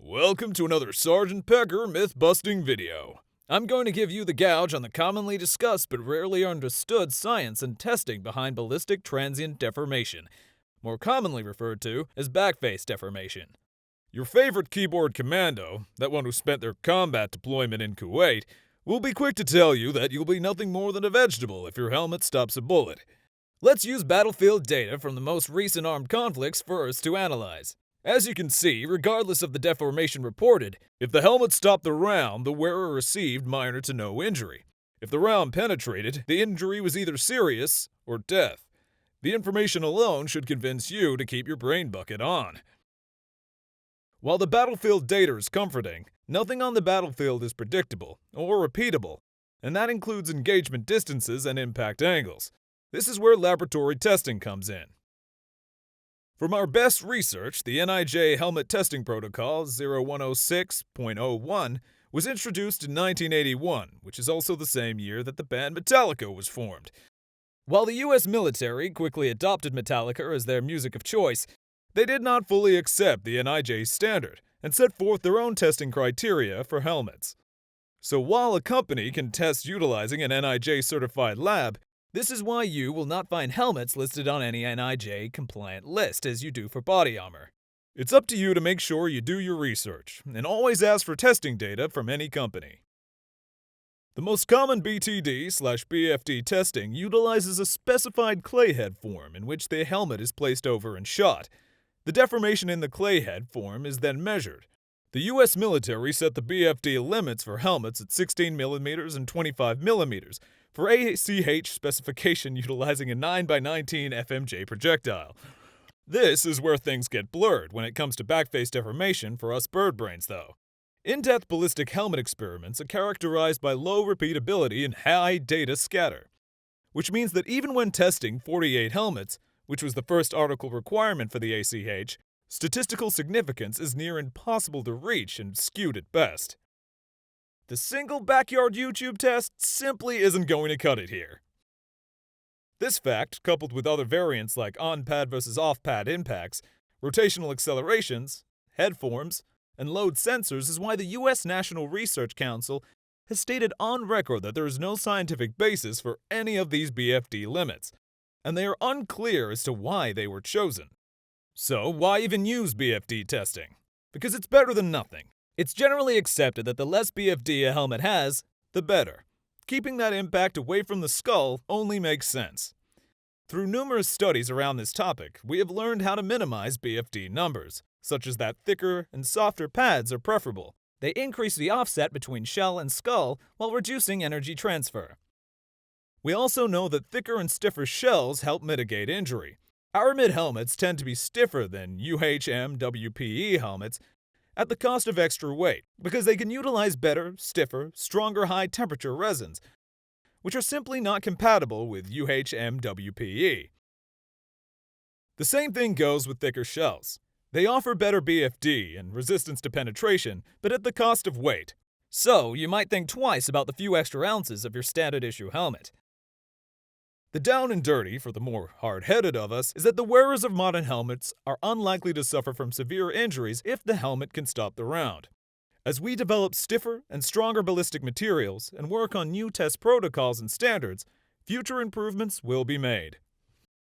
Welcome to another Sergeant Pecker myth-busting video. I'm going to give you the gouge on the commonly discussed but rarely understood science and testing behind ballistic transient deformation, more commonly referred to as backface deformation. Your favorite keyboard commando, that one who spent their combat deployment in Kuwait, will be quick to tell you that you'll be nothing more than a vegetable if your helmet stops a bullet. Let's use battlefield data from the most recent armed conflicts first to analyze. As you can see, regardless of the deformation reported, if the helmet stopped the round, the wearer received minor to no injury. If the round penetrated, the injury was either serious or death. The information alone should convince you to keep your brain bucket on. While the battlefield data is comforting, nothing on the battlefield is predictable or repeatable, and that includes engagement distances and impact angles. This is where laboratory testing comes in. From our best research, the NIJ Helmet Testing Protocol 0106.01 was introduced in 1981, which is also the same year that the band Metallica was formed. While the US military quickly adopted Metallica as their music of choice, they did not fully accept the NIJ standard and set forth their own testing criteria for helmets. So while a company can test utilizing an NIJ-certified lab, this is why you will not find helmets listed on any NIJ-compliant list as you do for body armor. It's up to you to make sure you do your research, and always ask for testing data from any company. The most common BTD/BFD testing utilizes a specified clay head form in which the helmet is placed over and shot. The deformation in the clay head form is then measured. The US military set the BFD limits for helmets at 16mm and 25mm, for ACH specification utilizing a 9x19 FMJ projectile. This is where things get blurred when it comes to backface deformation for us bird brains though. In-depth ballistic helmet experiments are characterized by low repeatability and high data scatter, which means that even when testing 48 helmets, which was the first article requirement for the ACH, statistical significance is near impossible to reach and skewed at best. The single backyard YouTube test simply isn't going to cut it here. This fact, coupled with other variants like on-pad versus off-pad impacts, rotational accelerations, head forms, and load sensors is why the US National Research Council has stated on record that there is no scientific basis for any of these BFD limits, and they are unclear as to why they were chosen. So why even use BFD testing? Because it's better than nothing. It's generally accepted that the less BFD a helmet has, the better. Keeping that impact away from the skull only makes sense. Through numerous studies around this topic, we have learned how to minimize BFD numbers, such as that thicker and softer pads are preferable. They increase the offset between shell and skull while reducing energy transfer. We also know that thicker and stiffer shells help mitigate injury. Our mid helmets tend to be stiffer than UHM-WPE helmets at the cost of extra weight, because they can utilize better, stiffer, stronger high-temperature resins, which are simply not compatible with UHM-WPE. The same thing goes with thicker shells. They offer better BFD and resistance to penetration, but at the cost of weight. So, you might think twice about the few extra ounces of your standard issue helmet. The down and dirty, for the more hard-headed of us, is that the wearers of modern helmets are unlikely to suffer from severe injuries if the helmet can stop the round. As we develop stiffer and stronger ballistic materials and work on new test protocols and standards, future improvements will be made.